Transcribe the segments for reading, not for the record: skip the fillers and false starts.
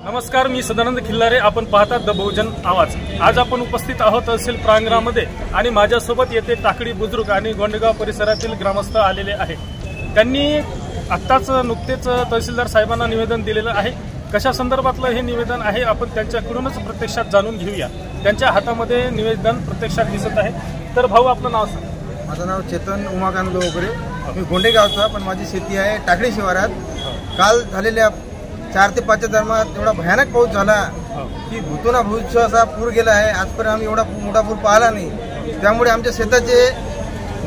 नमस्कार, मी सदानंद खिल्लारे. आपण पाहतात द बहुजन आवाज. आज आपण उपस्थित आहोत तहसील प्रांगणामध्ये आणि माझ्यासोबत येथे टाकळी बुद्रुक आणि गोंडेगाव परिसरातील ग्रामस्थ आलेले आहेत. त्यांनी आत्ताच नुकतेच तहसीलदार साहेबांना निवेदन दिलेलं आहे. कशा संदर्भातलं हे निवेदन आहे आपण त्यांच्याकडूनच प्रत्यक्षात जाणून घेऊया. त्यांच्या हातामध्ये निवेदन प्रत्यक्षात दिसत आहे. तर भाऊ, आपलं नाव सांगा. माझं नाव चेतन उमाकांत लोकरे. मी गोंडेगावचा, पण माझी शेती आहे टाकळी शिवारात. काल झालेल्या 4 ते 5 दरम्यान एवढा भयानक पाऊस झाला की भूतोना भूतचा असा पूर गेला आहे. आजपर्यंत आम्ही एवढा मोठा पूर पाहिला नाही. त्यामुळे आमच्या शेताचे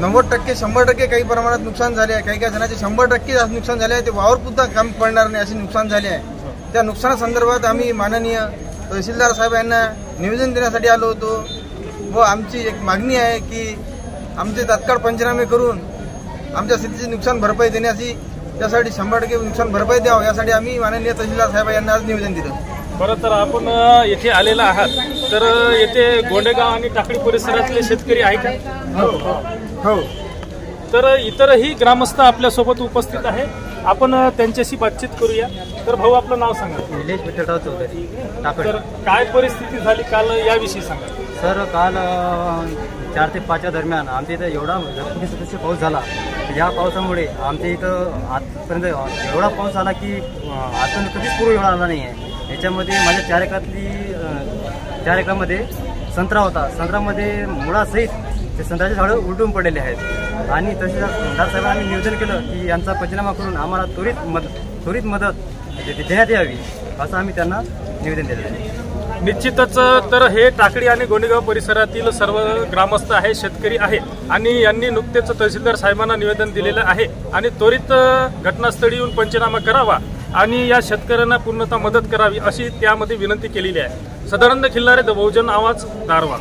90% 100% काही प्रमाणात नुकसान झाले आहे. काही काही जणांचे 100% नुकसान झाले आहे. ते वावरसुद्धा काम पडणार नाही असे नुकसान झाले आहे. त्या नुकसानासंदर्भात आम्ही माननीय तहसीलदार साहेब यांना निवेदन देण्यासाठी आलो होतो व आमची एक मागणी आहे की आमचे तात्काळ पंचनामे करून आमच्या शेतीचे नुकसान भरपाई देण्याची, त्यासाठी 100% नुकसान भरपाई द्यावं यासाठी आम्ही माननीय तहसीलदार साहेब यांना आज निवेदन दिलं. बरं, तर आपण येथे आलेला आहात. तर येथे गोंडेगाव आणि टाकळी परिसरातले शेतकरी आहे का? हो. तर इतरही ग्रामस्थ आपल्यासोबत उपस्थित आहे. आपण त्यांच्याशी बातचीत करूया. तर भाऊ, आपलं नाव सांगा. निलेश विठ्ठलराव चौधरी. तर काय परिस्थिती झाली काल याविषयी सांगा. सर, काल 4 ते 5 दरम्यान आमच्या इथं एवढा सदस्य पाऊस झाला. या पावसामुळे आमच्या इथं आजपर्यंत एवढा पाऊस झाला की आजपर्यंत कधीच पूर एवढा आला नाही आहे. याच्यामध्ये माझ्या 4 एकरामध्ये संत्रा होता. संत्र्यामध्ये मुळासहित ते संत्र्याचे झाडं उलटून पडलेले आहेत. आणि तहसीलदार साहेबांनी निवेदन केलं की यांचा पंचनामा करून आम्हाला त्वरित मदत देण्यात यावी, असं आम्ही त्यांना निवेदन दिलं आहे. निश्चितच. तर हे टाकळी आणि गोंडेगाव परिसरातील सर्व ग्रामस्थ आहे, शेतकरी आहे आणि यांनी नुकतेच तहसीलदार साहेबांना निवेदन दिलेलं आहे आणि त्वरित घटनास्थळी येऊन पंचनामा करावा आणि या शेतकऱ्यांना पूर्णतः मदत करावी अशी त्यामध्ये विनंती केलेली आहे. सदानंद खिल्लारे, द बहुजन आवाज, दारवा.